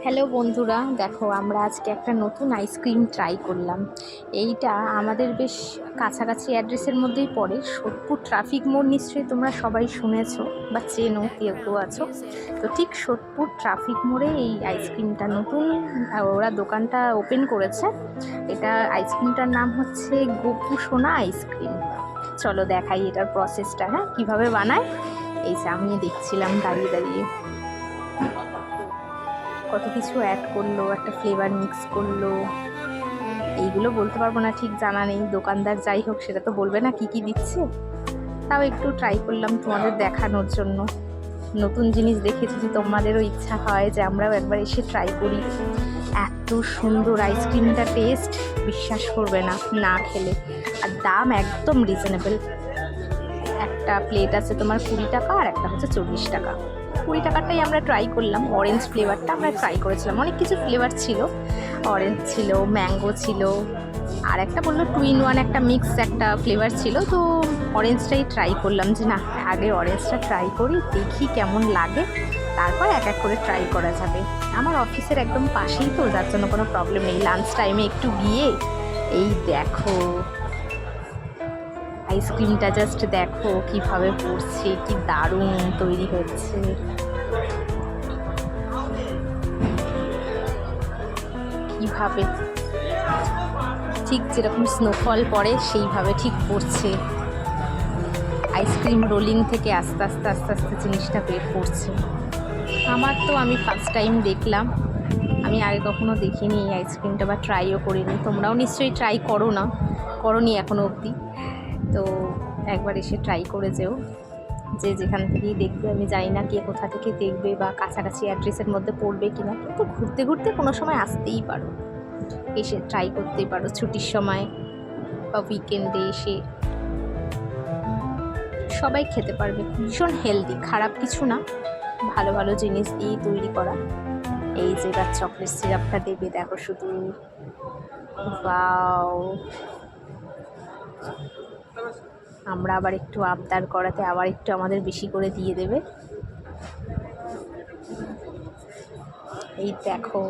Hello বন্ধুরা, দেখো আমরা আজকে একটা নতুন আইসক্রিম ট্রাই করলাম। এইটা আমাদের বেশ কাছাকাছি অ্যাড্রেসের মধ্যেই পড়ে। সোদপুর ট্রাফিক মোড় নিশ্চয়ই তোমরা সবাই শুনেছো বা চেনো, কেউ কেউ আছো। তো ঠিক সোদপুর ট্রাফিক মোড়ে এই আইসক্রিমটা নতুন ওরা দোকানটা ওপেন করেছে। এটা আইসক্রিমটার নাম হচ্ছে গোপু সোনা আইসক্রিম। চলো দেখাই এটার প্রসেসটা, হ্যাঁ কীভাবে বানায়। এই যে আমি দেখছিলাম দাঁড়িয়ে দাঁড়িয়ে কত কিছু অ্যাড করলো, একটা ফ্লেভার মিক্স করলো, এইগুলো বলতে পারবো না, ঠিক জানা নেই। দোকানদার যাই হোক সেটা তো বলবে না কি কি দিচ্ছে। তাও একটু ট্রাই করলাম তোমাদের দেখানোর জন্য। নতুন জিনিস দেখে যদি তোমাদেরও ইচ্ছা হয় যে আমরাও একবার এসে ট্রাই করি। এত সুন্দর আইসক্রিমটা, টেস্ট বিশ্বাস করবে না না খেলে। আর দাম একদম রিজনেবল। একটা প্লেট আছে তোমার 20 টাকা আর একটা হচ্ছে 40 টাকা। 20 টাকাটাই আমরা ট্রাই করলাম, অরেঞ্জ ফ্লেভারটা আমরা ট্রাই করেছিলাম। অনেক কিছু ফ্লেভার ছিল, অরেঞ্জ ছিল, ম্যাঙ্গো ছিল, আর একটা বললো 2 in 1 একটা মিক্স একটা ফ্লেভার ছিল। তো অরেঞ্জটাই ট্রাই করলাম, যে না আগে অরেঞ্জটা ট্রাই করি, দেখি কেমন লাগে, তারপর এক এক করে ট্রাই করা যাবে। আমার অফিসের একদম পাশেই তো, যার জন্য কোনো প্রবলেম নেই। লাঞ্চ টাইমে একটু গিয়ে এই দেখো আইসক্রিমটা, জাস্ট দেখো কিভাবে পড়ছে, কি দারুণ তৈরি হচ্ছে। কিভাবে ঠিক যেরকম স্নোফল পড়ে সেইভাবে ঠিক পড়ছে। আইসক্রিম রোলিং থেকে আস্তে আস্তে আস্তে আস্তে জিনিসটা বের করছে। আমি ফার্স্ট টাইম দেখলাম, আমি আগে কখনো দেখিনি এই আইসক্রিমটা, বা ট্রাইও করিনি। তোমরাও নিশ্চয়ই ট্রাই করো না, করোনি এখনও অবধি। তো একবার এসে ট্রাই করে যেও, যে যেখান থেকেই দেখবে। আমি জানি না কে কোথা থেকে দেখবে বা কাছাকাছি অ্যাড্রেসের মধ্যে পড়বে কিনা, কিন্তু ঘুরতে ঘুরতে কোনো সময় আসতেই পারো, এসে ট্রাই করতেই পারো ছুটির সময় বা উইকেন্ডে এসে। সবাই খেতে পারবে, ভীষণ হেলদি, খারাপ কিছু না, ভালো ভালো জিনিস দিয়েই তৈরি করা। এই যে এবার চকলেট সিরাপটা দেবে, দেখো শুধু, ওয়াও। আমরা আবার একটু আবদার করাতে আবার একটু আমাদের বেশি করে দিয়ে দেবে। এই দেখো